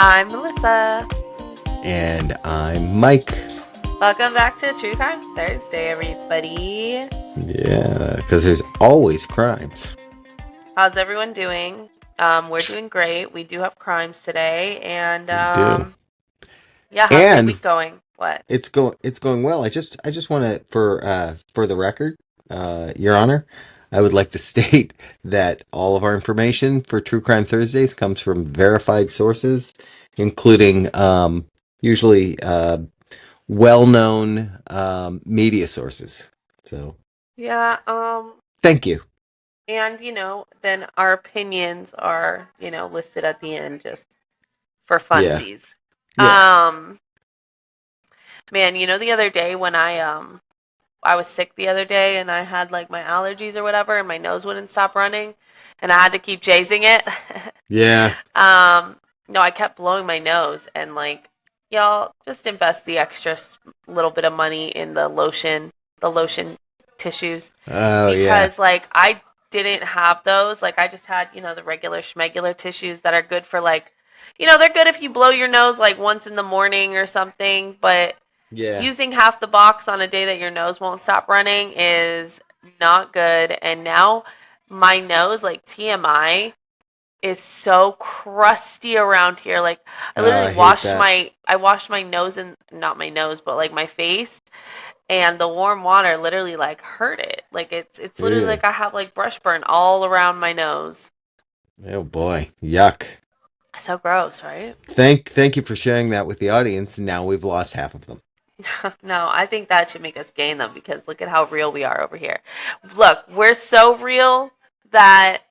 I'm Melissa. And I'm Mike. Welcome back to True Crime Thursday, everybody. Yeah, because there's always crimes. How's everyone doing? We're doing great. We do have crimes today, and We do. yeah, how's your And week going? What? it's going well. I just want to for the record, Your Honor, I would like to state that all of our information for True Crime Thursdays comes from verified sources, including usually well-known media sources. So, Yeah, thank you. and then our opinions are, listed at the end just for Yeah. funsies. Yeah. Um, Man, the other day when I was sick the other day and I had like my allergies or whatever and my nose wouldn't stop running and I had to keep chasing it. Yeah. um no, I kept blowing my nose and like y'all just invest the extra little bit of money in the lotion tissues Oh, yeah. because like I didn't have those. Like I just had, the regular schmegular tissues that are good for like they're good if you blow your nose like once in the morning or something, but Yeah. using half the box on a day that your nose won't stop running is not good. And now my nose, like TMI, is so crusty around here. Like I Oh, literally I hate washed that. my nose and not my nose, but like my face, and the warm water literally like hurt it. Like it's literally Ew. like I have like brush burn all around my nose. Oh boy. Yuck. So gross, right? Thank you for sharing that with the audience. Now we've lost half of them. No, I think that should make us gain them because look at how real we are over here. Look, we're so real that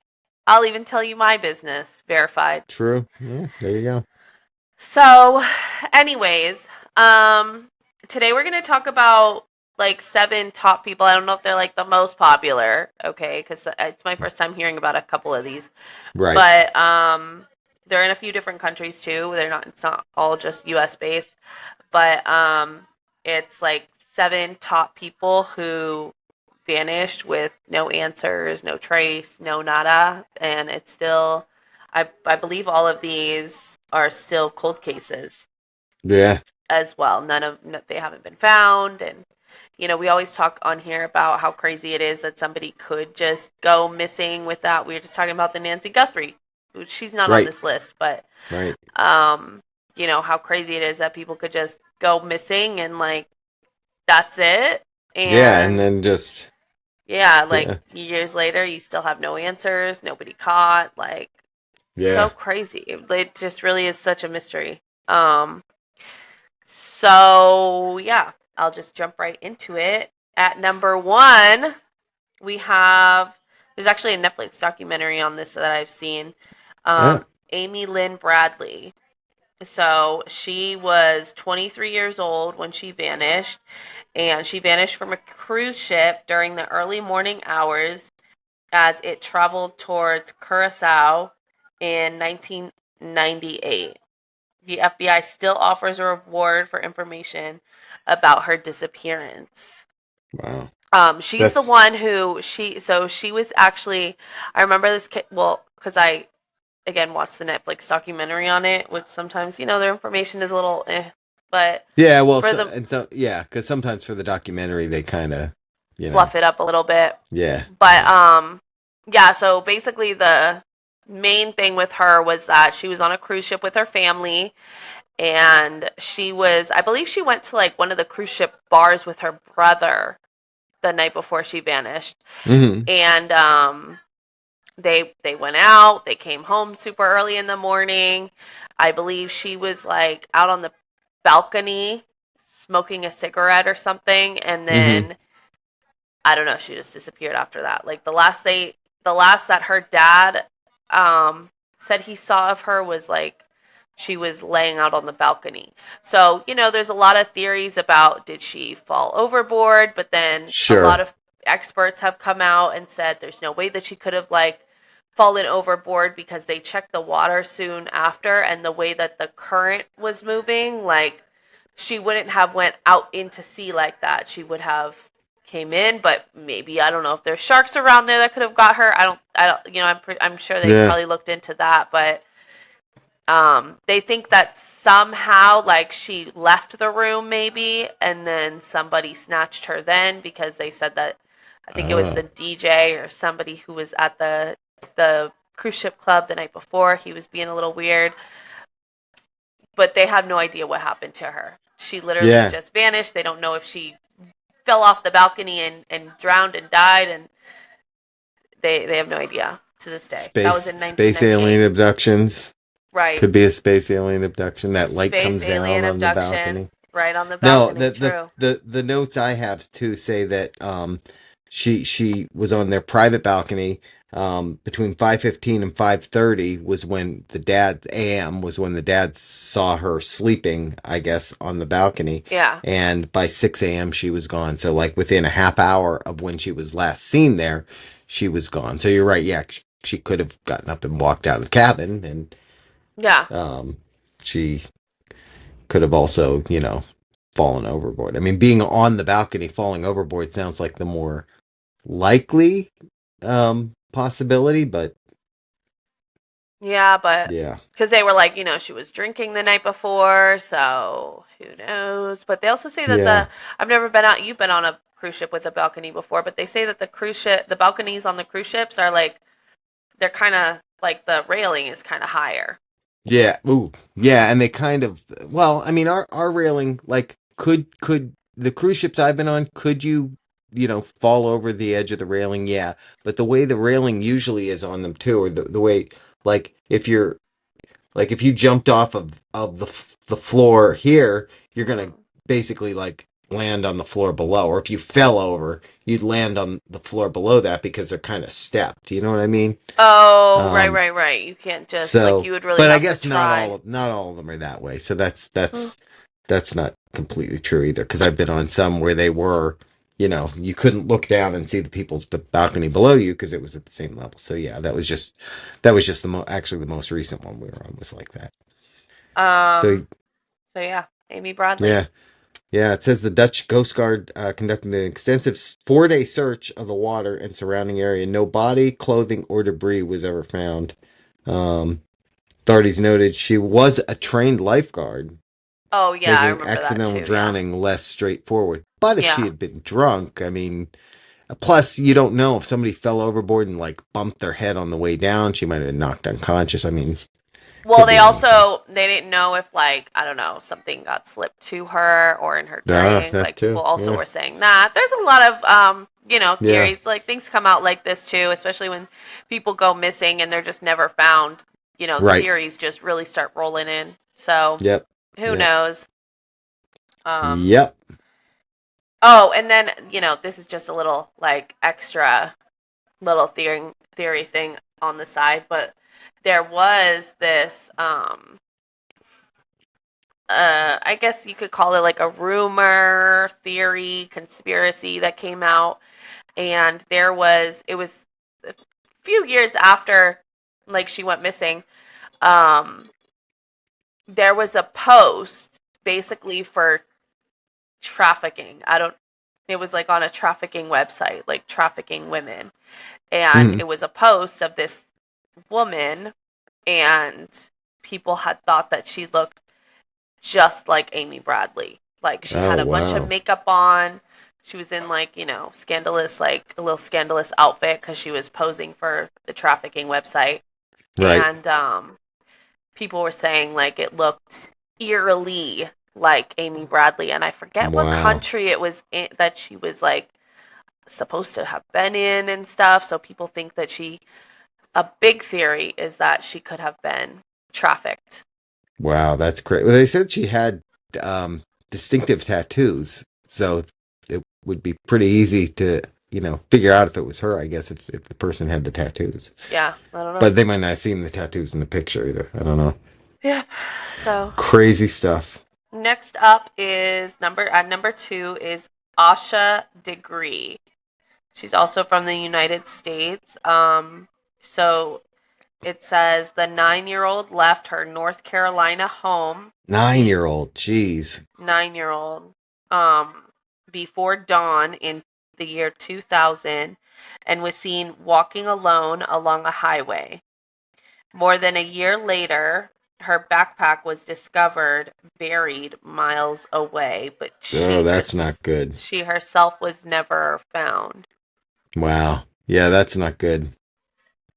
I'll even tell you my business verified. True. Yeah, there you go. So, anyways, um today we're going to talk about like 7 top people. I don't know if they're like the most popular, okay, cuz it's my first time hearing about a couple of these. Right. But they're in a few different countries too. It's not all just US based, but it's like 7 top people who vanished with no answers, no trace, no nada, and it's still I believe all of these are still cold cases Yeah. as well. They haven't been found, and we always talk on here about how crazy it is that somebody could just go missing with that. We were just talking about the Nancy Guthrie. She's not on Right. this list, but Right. um how crazy it is that people could just go missing and like that's it. Yeah, and And then just yeah, like yeah. years later, you still have no answers, nobody caught. Like, so Yeah. crazy. It just really is such a mystery. Um, so yeah, I'll just jump right into it. At number one, we have there's actually a Netflix documentary on this that I've seen. Yeah. Amy Lynn Bradley. So she was 23 years old when she vanished, and she vanished from a cruise ship during the early morning hours as it traveled towards Curacao in 1998. The FBI still offers a reward for information about her disappearance. Wow. She's the That's one who she was actually. I remember this kid. Well, because I again watched the Netflix documentary on it, which sometimes their information is a little but yeah, well for so the and so yeah, because sometimes for the documentary they kinda fluff it up a little bit. yeah, But yeah. yeah, so basically the main thing with her was that she was on a cruise ship with her family, and I believe she went to like one of the cruise ship bars with her brother the night before she vanished. Hmm. And they went out, they came home super early in the morning. I believe she was like out on the balcony smoking a cigarette or something, and Hmm. then I don't know, she just disappeared after that. Like the last that her dad said he saw of her was like she was laying out on the balcony. So, there's a lot of theories about did she fall overboard, but then a lot Sure. of experts have come out and said there's no way that she could have like fallen overboard because they checked the water soon after, and the way that the current was moving, like she wouldn't have went out into sea like that. She would have came in, but maybe I don't know if there's sharks around there that could have got her. I don't. I'm sure they Yeah. probably looked into that, but They think that somehow, like, she left the room maybe, and then somebody snatched her then because they said that I think it was the Oh, DJ or somebody who was at the cruise ship club the night before. He was being a little weird, but they have no idea what happened to her. She literally yeah. just vanished. They don't know if she fell off the balcony and drowned and died, and they have no idea to this day. That was in Space alien 1998. abductions. Right. Could be a space alien abduction. That light Space comes down alien on the abduction balcony. right on the No, balcony. True. the notes I have too say that she was on their private balcony between 5:15 and 5:30 was when the dad AM was when the dad saw her sleeping, I guess, on the balcony, Yeah. and by 6 a.m. she was gone. So like within a half hour of when she was last seen there, she was gone. So you're right. Yeah, she could have gotten up and walked out of the cabin, and Yeah. she could have also, fallen overboard. I mean, being on the balcony falling overboard sounds like the more likely possibility, but Yeah, but yeah. because they were like, she was drinking the night before, so who knows? But they also say that Yeah. I've never been out. You've been on a cruise ship with a balcony before, but they say that the balconies on the cruise ships are like they're kind of like the railing is kind of higher. Yeah. Ooh. Yeah, and they kind of well, I mean our railing like could the cruise ships I've been on, could you fall over the edge of the railing? Yeah. But the way the railing usually is on them too, or the way like if you jumped off of the floor here, you're gonna Mhm. basically like land on the floor below, or if you fell over, you'd land on the floor below that because they're kind of stepped. You know what I mean? Oh, right, Um, right, right. You can't just like so, you would really but I have to guess try. not all of them are that way. So that's Hmm. that's that's not completely true either. Because I've been on some where they were. You couldn't look down and see the people's balcony below you because it was at the same level. So yeah, that was just actually the most recent one we were on was like that. So Um. So yeah, Amy Bradley. yeah, yeah. It says the Dutch Coast Guard conducted an extensive 4-day search of the water and surrounding area. No body, clothing, or debris was ever found. Um, Authorities noted she was a trained lifeguard, Oh yeah, I making remember that accidental too. Yeah. drowning less straightforward. But if she Yeah. had been drunk, I mean, plus you don't know if somebody fell overboard and like bumped their head on the way down, she might have been knocked unconscious. I mean, Well, could be anything. they didn't know if like I don't know something got slipped to her or in her Ah, drink. that Like people too. also Yeah, were saying that. There's a lot of yeah. theories. Like things come out like this too, especially when people go missing and they're just never found. Right. Theories just really start rolling in. So Yep. who Yep. knows? Um. Yep. Oh, and then this is just a little like extra little theory thing on the side, but there was this I guess you could call it like a rumor, theory, conspiracy that came out. And it was a few years after like she went missing. Um, there was a post basically for trafficking. It was like on a trafficking website, like trafficking women. And Mhm. it was a post of this woman, and people had thought that she looked just like Amy Bradley. Like she Oh had a bunch of wow. makeup on. She was in like, scandalous, like a little scandalous outfit because she was posing for the trafficking website. Right. And people were saying like it looked eerily like Amy Bradley. And I forget what Wow. country it was in, that she was like supposed to have been in and stuff. So people think that a big theory is that she could have been trafficked. Wow, that's great. Well, they said she had um, distinctive tattoos, so it would be pretty easy to, figure out if it was her, I guess, if the person had the tattoos. Yeah, I don't know. But they might not have seen the tattoos in the picture either. I don't know. Yeah. So Crazy stuff. next up is number 2 is Asha Degree. She's also from the United States. So it says the 9-year-old left her North Carolina home. 9-year-old. Jeez. 9-year-old. Um, before dawn in the year 2000, and was seen walking alone along a highway. More than a year later, her backpack was discovered buried miles away, but Oh, that's not good. she herself was never found. Wow. Yeah, that's not good.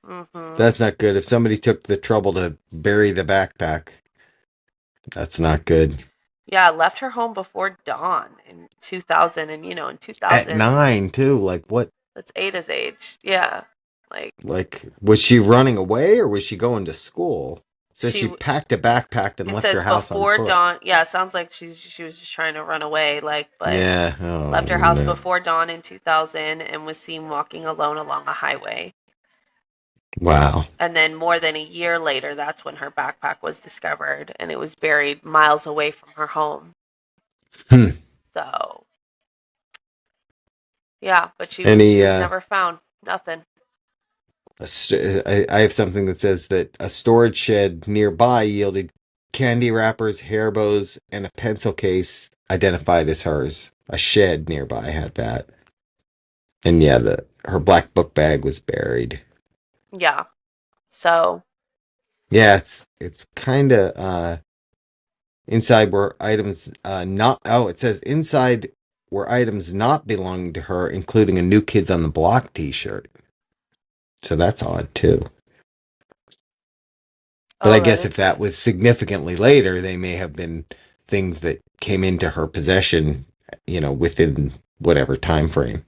Hmm. That's not good. If somebody took the trouble to bury the backpack, that's not good. Yeah, left her home before dawn in 2000, and in At 2000, 9 too. Like what? that's Ada's age. Yeah, like Like was she running away or was she going to school? So she. she packed a backpack and It left her says house on before foot. dawn. Yeah, it sounds like she was just trying to run away. But Yeah. Oh left her house no. before dawn in 2000 and was seen walking alone along a highway. Wow. And then more than a year later, that's when her backpack was discovered, and it was buried miles away from her home. Hmm. So, yeah, but she Any was never found. Nothing. I have something that says that a storage shed nearby yielded candy wrappers, hair bows, and a pencil case identified as hers. A shed nearby had that. And yeah, the her black book bag was buried. Yeah. So, Yeah, it's kind of inside were items not it says inside were items not belonging to her, including a New Kids on the Block t-shirt. So that's odd too. But I oh, that guess is if that weird. was significantly later, they may have been things that came into her possession, within whatever time frame.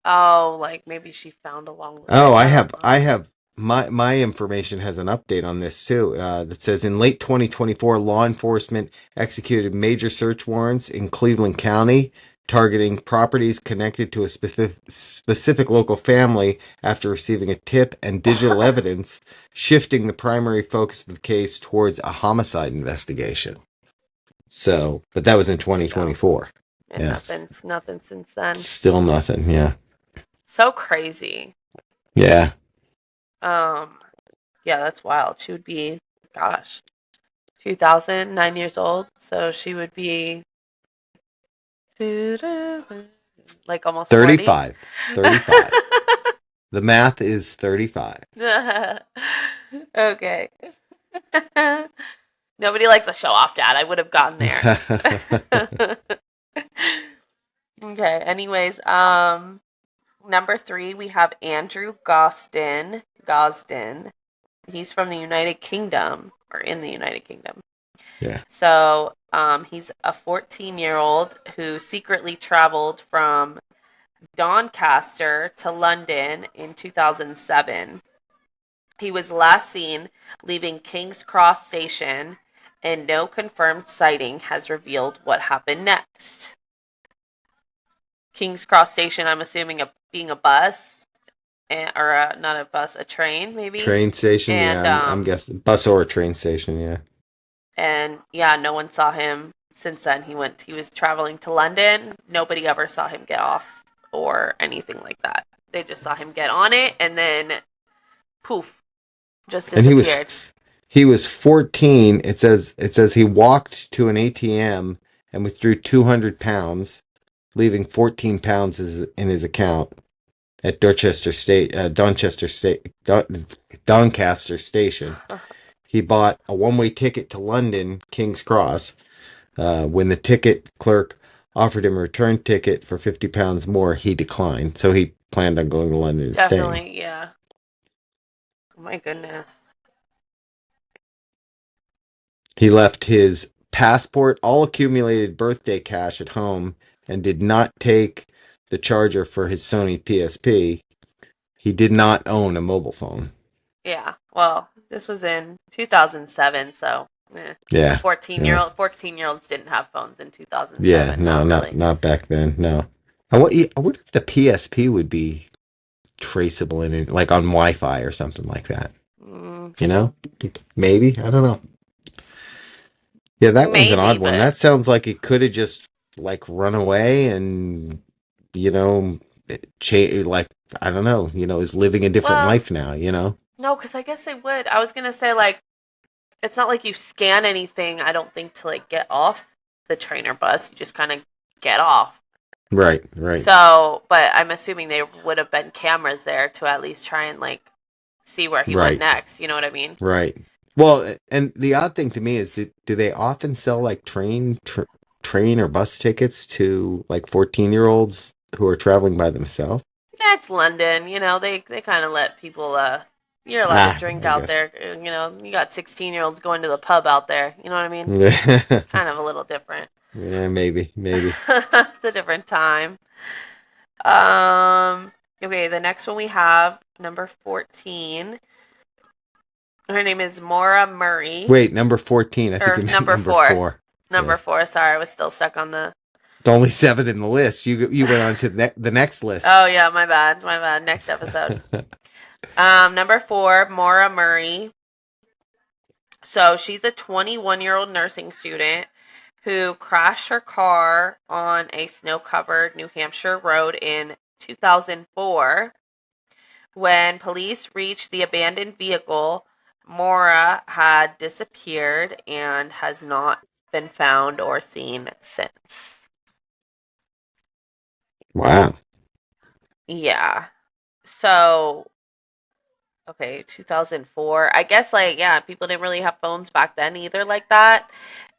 Oh, like maybe she found along the Oh, way. I I don't have, know. I have my information has an update on this too. That says in late 2024, law enforcement executed major search warrants in Cleveland County, targeting properties connected to a specific local family after receiving a tip and digital evidence, shifting the primary focus of the case towards a homicide investigation. So, but that was in There you go. 2024. And Yeah, nothing since then. still nothing. Yeah, So crazy. yeah. Um, yeah, that's wild. She would be, gosh, 2000, 9 years old. So she would be like almost 40. 35. 35. The math is 35. Okay. Nobody likes a show off, Dad. I would have gotten there. Okay. Anyways, number 3, we have Andrew Gosden. Gosden. He's from the United Kingdom, or in the United Kingdom. Yeah. So, he's a 14-year-old who secretly traveled from Doncaster to London in 2007. He was last seen leaving King's Cross Station, and no confirmed sighting has revealed what happened next. King's Cross Station, I'm assuming being a bus, or not a bus, a train maybe. Train station, yeah. And I'm guessing bus or a train station, yeah. And yeah, no one saw him since then. He was traveling to London. Nobody ever saw him get off or anything like that. They just saw him get on it and then poof, just And disappeared. he was 14. It says he walked to an ATM and withdrew 200 pounds, leaving 14 pounds in his account at Dorchester State, Doncaster Station. He bought a one-way ticket to London, King's Cross. When the ticket clerk offered him a return ticket for 50 pounds more, he declined. So he planned on going to London and staying. Definitely, yeah. Oh my goodness. He left his passport, all accumulated birthday cash at home, and did not take the charger for his Sony PSP. He did not own a mobile phone. Yeah. Well, this was in 2007, so Yeah. 14-year-olds didn't have phones in 2007. Yeah, no, really. not back then. No. I wonder if the PSP would be traceable in it, like on Wi-Fi or something like that. Mm, You know? Maybe. I don't know. Yeah, that one's an maybe, odd one. but That sounds like he could have just like run away and you know, like I don't know, is living a different well, life now. no, because I guess they would. I was gonna say like it's not like you scan anything. I don't think to like get off the train or bus. You just kind of get off. Right. So, but I'm assuming there would have been cameras there to at least try and like see where he went Right. next. You know what I mean? Right. Well, and the odd thing to me is, do they often sell like train or bus tickets to like 14-year-olds who are traveling by themselves? Yeah, it's London. They kind of let people. You're allowed to Ah, drink I out guess. there. You got 16-year-olds going to the pub out there. You know what I mean? Yeah, Kind of a little different. maybe. It's a different time. Um. Okay, the next one we have number 14. Her name is Maura Murray, Wait, number 14. I think or you meant number number four. 4. Number Yeah. four. Sorry, I was still stuck on the. It's only 7 in the list. You went on to the next list. Oh yeah, my bad. My bad. Next episode. Number 4, Maura Murray. So she's a 21-year-old nursing student who crashed her car on a snow-covered New Hampshire road in 2004. When police reached the abandoned vehicle, Maura had disappeared and has not been found or seen since. Wow. Yeah. So, okay, 2004. I guess, like, yeah, people didn't really have phones back then either, like that.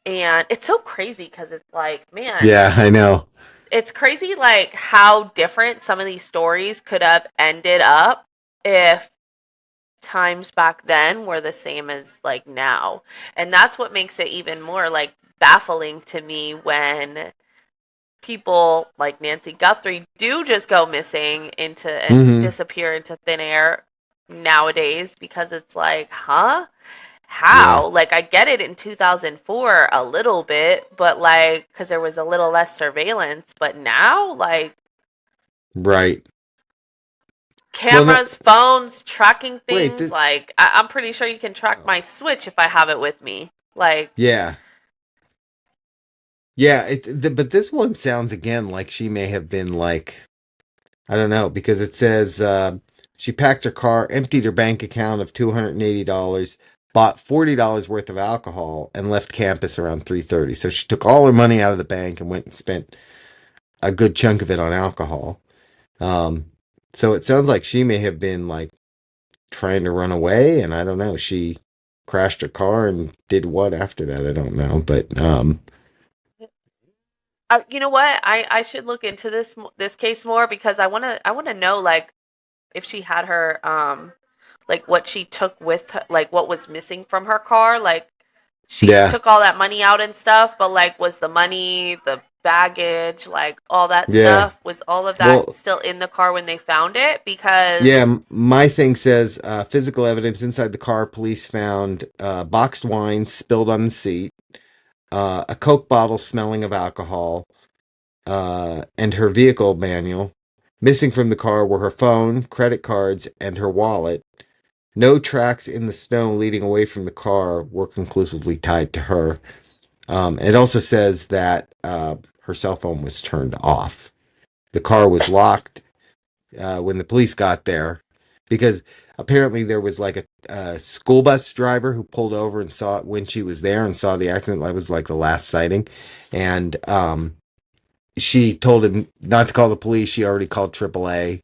And it's so crazy because it's like, man, Yeah, I know. it's crazy, like, how different some of these stories could have ended up if times back then were the same as like now. And that's what makes it even more like baffling to me when people like Nancy Guthrie do just go missing into and Hmm. disappear into thin air nowadays, because it's like, huh? Yeah. How? Like, I get it in 2004 a little bit, but like, because there was a little less surveillance, but now, like, Right. Well, no, cameras, phones, tracking wait. things. Like, I'm pretty sure you can track Oh, my Switch if I have it with me. Like, yeah. Yeah, but this one sounds again like she may have been like, I don't know, because it says she packed her car, emptied her bank account of $280, bought $40 worth of alcohol, and left campus around 3:30. So she took all her money out of the bank and went and spent a good chunk of it on alcohol. Um, so it sounds like she may have been like trying to run away, and I don't know. She crashed her car and did what after that? I don't know, but you know what? I should look into this case more, because I want to know, like, if she had her like what she took with her, like what was missing from her car. Like, she yeah, took all that money out and stuff, but like, was the money, the baggage, like all that yeah. stuff, was all of that Well, still in the car when they found it? Because yeah, my thing says physical evidence inside the car. Police found boxed wine spilled on the seat, a Coke bottle smelling of alcohol, and her vehicle manual. Missing from the car were her phone, credit cards, and her wallet. No tracks in the snow leading away from the car were conclusively tied to her. It also says that her cell phone was turned off. The car was locked when the police got there, because apparently there was like a school bus driver who pulled over and saw it when she was there and saw the accident. That was like the last sighting. And she told him not to call the police. She already called AAA,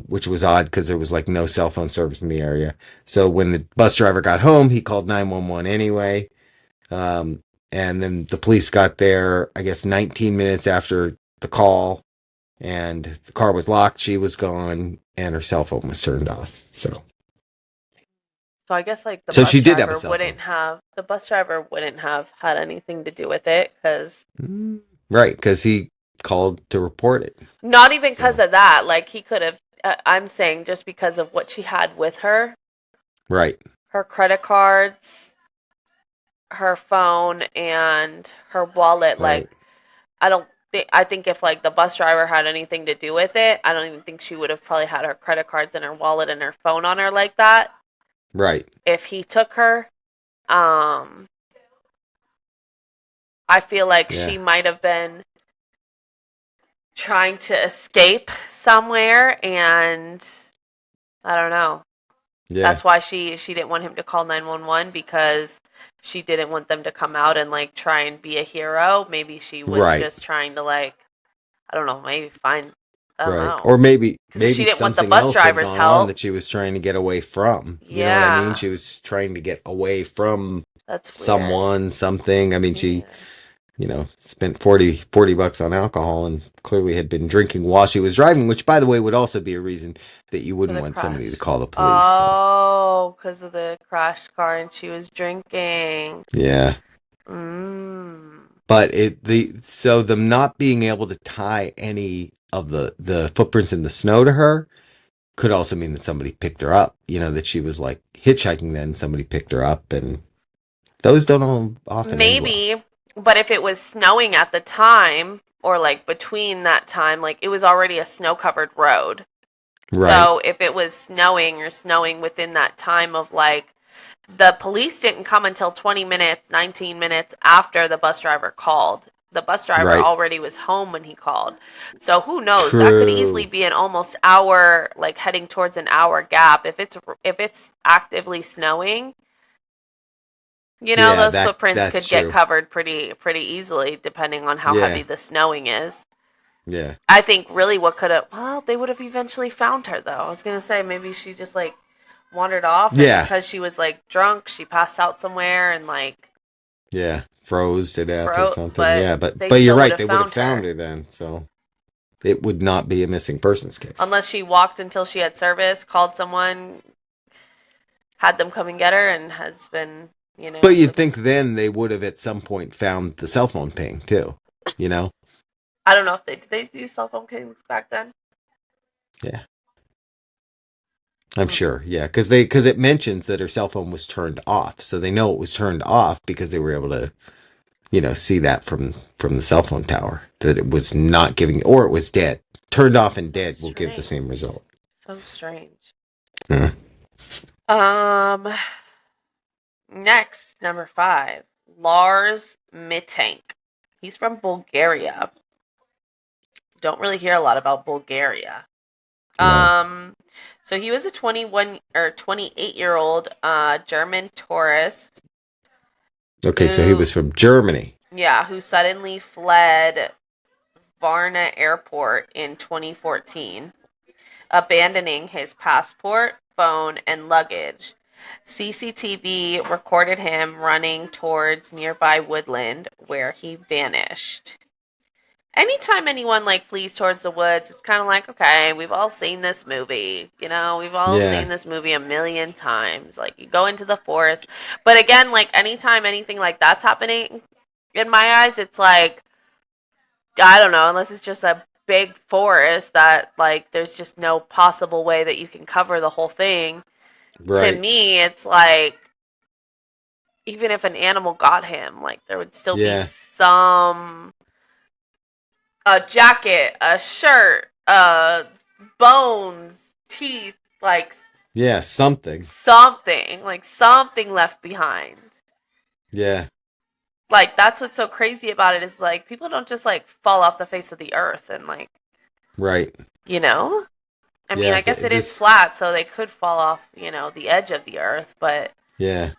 which was odd because there was like no cell phone service in the area. So when the bus driver got home, he called 911 anyway. Um, and then the police got there, I guess, 19 minutes after the call, and the car was locked. She was gone, and her cell phone was turned off. so I guess like So she did have a cell phone, the bus driver wouldn't have had anything to do with it, because right? Because he called to report it. not even because So of that. Like, he could have. I'm saying just because of what she had with her, right, her credit cards, her phone, and her wallet. Like, right, I think if like the bus driver had anything to do with it, I don't even think she would have probably had her credit cards and her wallet and her phone on her like that right. if he took her. Um, I feel like Yeah, she might have been trying to escape somewhere, and I don't know. yeah, That's why she didn't want him to call 911, because she didn't want them to come out and like try and be a hero. Maybe she was right. just trying to, like, I don't know, maybe find Right. Oh. Or maybe Because if she didn't want the something bus else had driver's gone on help, that she was trying to get away from. You know what I mean? yeah, She was trying to get away from that's weird. someone, something. I mean, she, Yeah, spent 40 bucks on alcohol and clearly had been drinking while she was driving, which by the way would also be a reason that you for wouldn't the want crash. somebody to call the police. So, Oh, because of the crash car and she was drinking. yeah. Mm. But so them not being able to tie any of the footprints in the snow to her could also mean that somebody picked her up. That she was like hitchhiking, then somebody picked her up, and those don't often end well. Maybe, but if it was snowing at the time, or like between that time, like it was already a snow-covered road. Right, So if it was snowing or snowing within that time of like the police didn't come until 20 minutes, 19 minutes after the bus driver called. The bus driver right. already was home when he called. So who knows? That could easily True. be an almost hour, like heading towards an hour gap. If it's actively snowing, Yeah, those footprints that's could get true. covered pretty easily depending on how heavy Yeah, the snowing is. yeah, I think really what could have, well, they would have eventually found her though. I was going to say maybe she just like wandered off and yeah, because she was like drunk, she passed out somewhere and like yeah. Froze to death or froze, something. but Yeah, but they but you're still would right. have They would have found found her. her then, so it would not be a missing persons case. Unless she walked until she had service, called someone, had them come and get her, and has been, But you'd living. think then they would have at some point found the cell phone ping too. You know? I don't know if did they do cell phone kings back then? Yeah. I'm Mm. sure, yeah, because it mentions that her cell phone was turned off, so they know it was turned off because they were able to, see that from the cell phone tower that it was not giving, or it was dead. Turned off and So dead will give the strange. same result. So strange. Uh, Um, Next, number 5, Lars Mittank. He's from Bulgaria. Don't really hear a lot about Bulgaria. no, Um, so he was a 21 or 28-year-old German tourist okay, so he who, was from Germany. yeah, who suddenly fled Varna Airport in 2014, abandoning his passport, phone, and luggage. CCTV recorded him running towards nearby woodland where he vanished. Anytime anyone like flees towards the woods, it's kind of like, okay, we've all seen this movie. We've all Yeah, seen this movie a million times. Like you go into the forest, but again, like anytime anything like that's happening, in my eyes, it's like I don't know, unless it's just a big forest that like there's just no possible way that you can cover the whole thing. To right. me, it's like even if an animal got him, like there would still be Yeah, some a jacket, a shirt, bones, teeth, yeah, something. like something left behind. Yeah, Like that's what's so crazy about it is like people don't just like fall off the face of the earth and like, right. you know? I mean, Yeah, I guess it is this. flat, so they could fall off, the edge of the earth, but Yeah,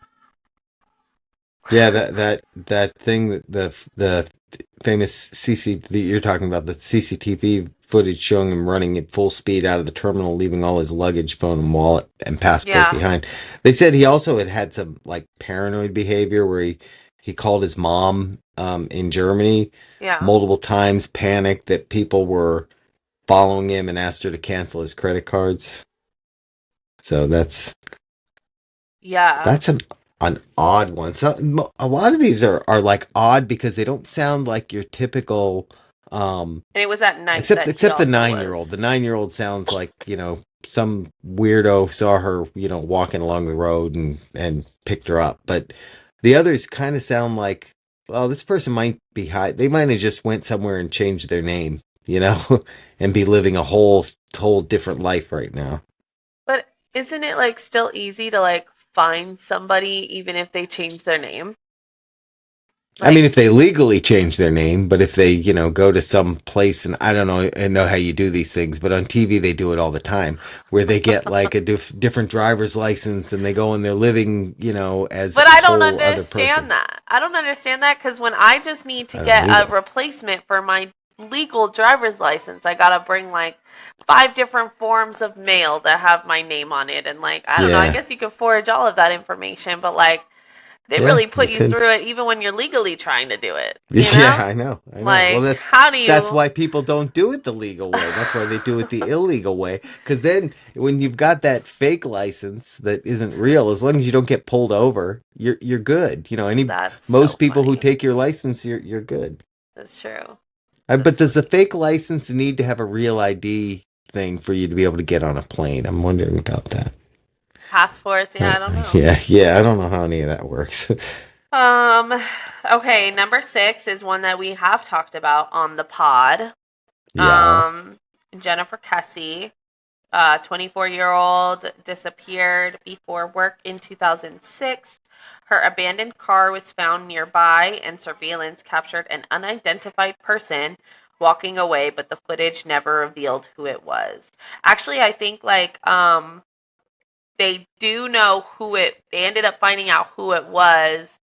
yeah. That thing that the famous CC that you're talking about, the CCTV footage showing him running at full speed out of the terminal, leaving all his luggage, phone, and wallet and passport yeah, behind. They said he also had some like paranoid behavior where he called his mom in Germany yeah, multiple times, panicked that people were following him and asked her to cancel his credit cards. So yeah. that's an odd one. So a lot of these are like odd because they don't sound like your typical And it was at night except that he except the also 9-year-old. was. The 9-year-old sounds like, some weirdo saw her, walking along the road and picked her up. But the others kind of sound like, well, this person might be high. They might have just went somewhere and changed their name, and be living a whole different life right now. But isn't it like still easy to like find somebody even if they change their name? I mean, Like, if they legally change their name, but if they, go to some place, and I know how you do these things, but on TV they do it all the time, where they get like a different driver's license and they go and they're living, as but a I don't whole other person. understand that. I don't understand that because when I just need to I don't get a either. replacement for my legal driver's license. I gotta bring like 5 different forms of mail that have my name on it, and like I don't know. I Yeah. guess you could forge all of that information, but like they Yeah, really you put you could. through it even when you're legally trying to do it. You Yeah, know, I know. I know. Well, like how do that's you? why people don't do it the legal way. That's why they do it the illegal way. Because then, when you've got that fake license that isn't real, as long as you don't get pulled over, you're good. You know, That's most so people who funny. take your license, you're good. That's true. But That's does the funny. fake license need to have a real ID thing for you to be able to get on a plane? I'm wondering about that. Passports, yeah, I don't know. Yeah, yeah. I don't know how any of that works. Um, okay, number 6 is one that we have talked about on the pod. Yeah. Um, Jennifer Kesse, 24-year-old, disappeared before work in 2006. Her abandoned car was found nearby, and surveillance captured an unidentified person walking away, but the footage never revealed who it was. Actually, I think they do know who it. They ended up finding out who it was,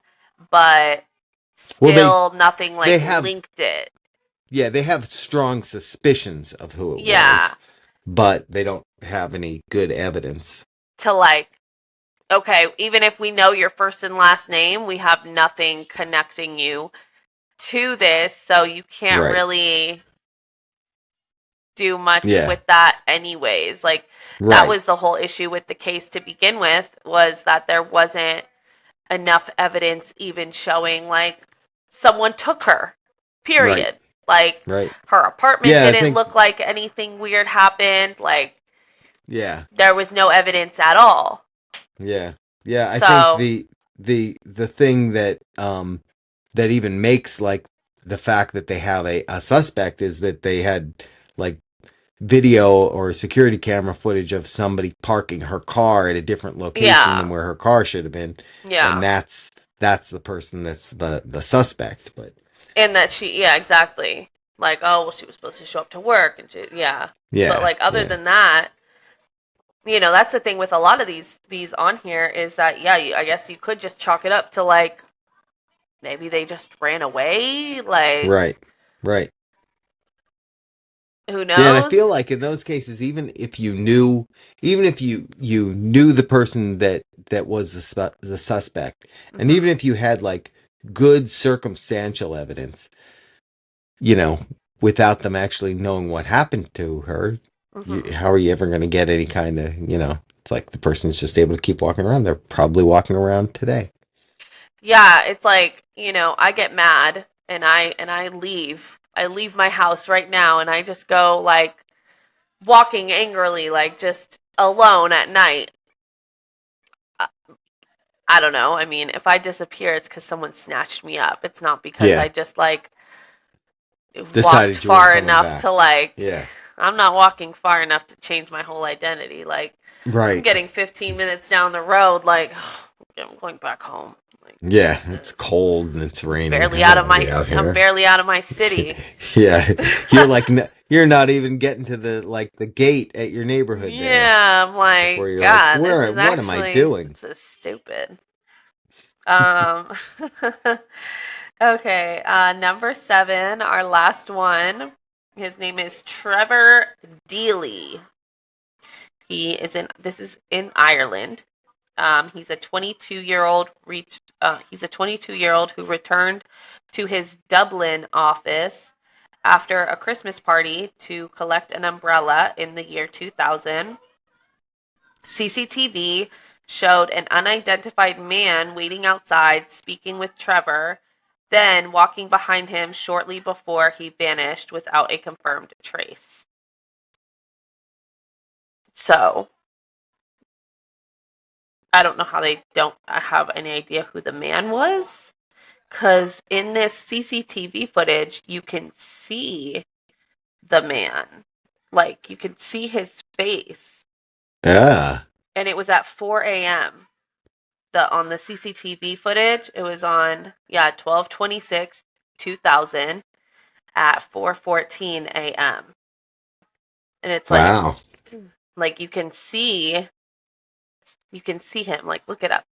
but Well, still nothing they like have linked it. yeah, they have strong suspicions of who it Yeah, was, but they don't have any good evidence. to like okay, even if we know your first and last name, we have nothing connecting you to this, so you can't Right. really do much Yeah. with that anyways. Like that Right. was the whole issue with the case to begin with, was that there wasn't enough evidence even showing like someone took her. Right. Period. Like Right. her apartment Yeah, I didn't think look like anything weird happened. Like yeah. there was no evidence at all. Yeah. Yeah, I think So, the thing that that even makes like the fact that they have a suspect is that they had like video or security camera footage of somebody parking her car at a different location than yeah. where her car should have been, and Yeah. that's the person that's the suspect. But And that yeah, exactly. Like, oh, well, she was supposed to show up to work, and yeah. But yeah, like, other yeah, than that, that's the thing with a lot of these on here is that yeah, I guess you could just chalk it up to like maybe they just ran away. Like, right, right. who Yeah, and I feel knows? like in those cases, even if you knew the person that was the suspect, and Hmm. even if you had like good circumstantial evidence, you know, without them actually knowing what happened to her, Hmm. how are you ever going to get any kind of, it's like the person's just able to keep walking around. They're probably walking around today. Yeah, it's like I get mad and I leave. I leave my house right now and I just go like walking angrily, like just alone at night. Uh, I don't know. I mean, if I disappear, it's because someone snatched me up. It's not because Yeah, I just like walked decided you weren't far coming enough back. to like. Yeah, I'm not walking far enough to change my whole identity. Like, I'm right. getting 15 minutes down the road. Like, I'm going back home. Like, Yeah, it's cold and it's raining. I barely don't out of want to my. be out I'm here. barely out of my city. Yeah, you're like you're not even getting to the gate at your neighborhood there Yeah, I'm before like, you're like, God, this where? is What am I actually doing? this is stupid. Um, okay, number 7, our last one. His name is Trevor Deely. This is in Ireland. He's a 22-year-old he's a 22-year-old who returned to his Dublin office after a Christmas party to collect an umbrella in the year 2000. CCTV showed an unidentified man waiting outside speaking with Trevor, then walking behind him shortly before he vanished without a confirmed trace. So, I don't know how they don't have any idea who the man was. Because in this CCTV footage, you can see the man. Like, you can see his face. Yeah. And it was at 4 a.m. On the CCTV footage, it was on 12/26, 2000 at 4:14 a.m. And it's Wow. like you can see him. Like, look it up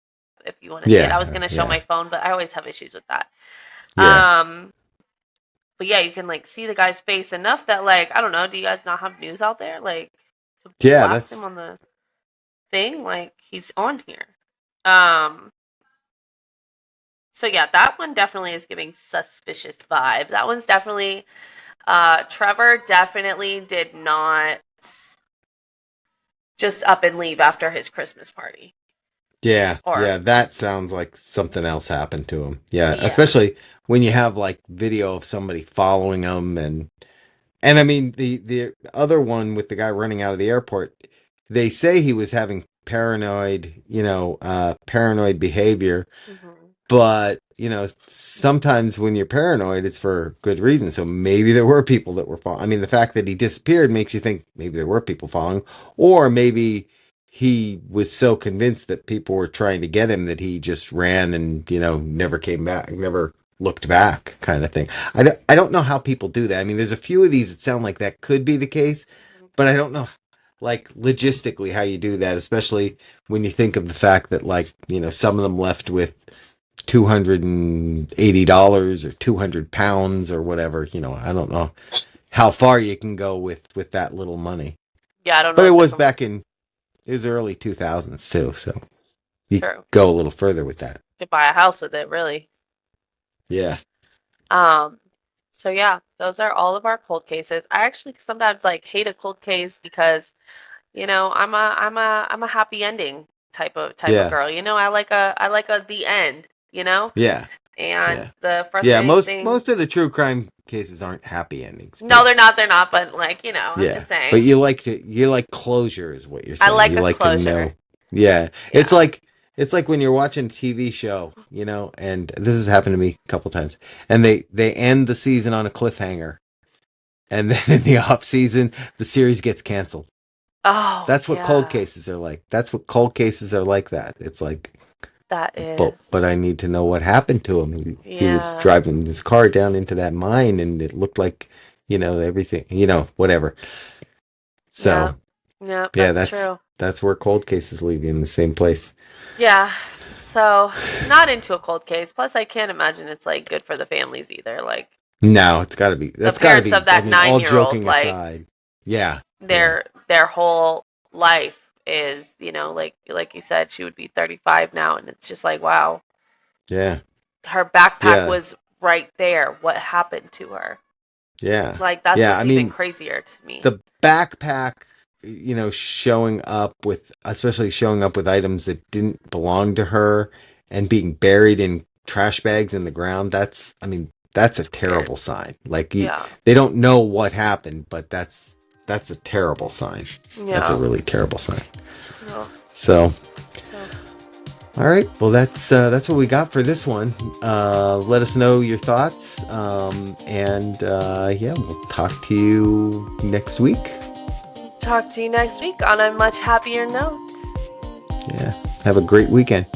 if you want to see it. I was Yeah. going to show Yeah. my phone, but I always have issues with that. Yeah. Um But yeah, you can like see the guy's face enough that like I don't know. Do you guys not have news out there like to Yeah, blast him that's on the thing? Like he's on here. Um. So yeah, that one definitely is giving suspicious vibe. That one's definitely. Trevor definitely did not just up and leave after his Christmas party. yeah, Or yeah, that sounds like something else happened to him. Yeah, yeah. especially when you have like video of somebody following him and I mean the other one with the guy running out of the airport, they say he was having paranoid behavior, Mm-hmm. but sometimes when you're paranoid, it's for good reason. So maybe there were people that were following. I mean, the fact that he disappeared makes you think maybe there were people following, or maybe he was so convinced that people were trying to get him that he just ran and never came back, never looked back, kind of thing. I don't know how people do that. I mean, there's a few of these that sound like that could be the case, but I don't know like logistically how you do that, especially when you think of the fact that like some of them left with $280 or 200 pounds or whatever. I don't know how far you can go with that little money. Yeah, I don't know But it if was different. back in his early 2000s too, so you True. go a little further with that. Could buy a house with it, really. Yeah. Um. So yeah, those are all of our cold cases. I actually sometimes like hate a cold case because I'm a happy ending type of Yeah. girl. I like a the end. Yeah. And Yeah. the Yeah, frustrating most thing. most of the true crime cases aren't happy endings, No, but they're not. They're not. But like I'm yeah. just But saying. you like closure is what you're I saying. like You a like to know. closure. Yeah. It's Yeah. like it's like when you're watching a TV show, and this has happened to me a couple times, and they end the season on a cliffhanger, and then in the off season the series gets canceled. Oh That's what cold yeah, cases are like. That's what cold cases are like that. It's like that but is. I need to know what happened to him. He was Yeah. driving his car down into that mine and it looked like, everything, whatever. Yeah. So, Yeah. yeah, That's that's true. that's where cold cases leave you in the same place. Yeah. So not into a cold case. Plus, I can't imagine it's like good for the families either. Like No, the that's got to parents be, of I that mean, all 9-year old, joking like aside. Yeah. Yeah. their whole life is, like you said, she would be 35 now, and it's just like, wow, Yeah. her backpack Yeah. was right there. What happened to her? Yeah. Like that's Yeah. I what's even mean, crazier to me. the backpack, especially showing up with items that didn't belong to her and being buried in trash bags in the ground, I mean, that's a It's weird. terrible sign. Like, Yeah. they don't know what happened, but that's a terrible sign. That's a Yeah. really terrible sign. Yeah. So, So, all right. Well, that's what we got for this one. Let us know your thoughts. And yeah, we'll talk to you next week. talk to you next week on a much happier note. Yeah. Have a great weekend.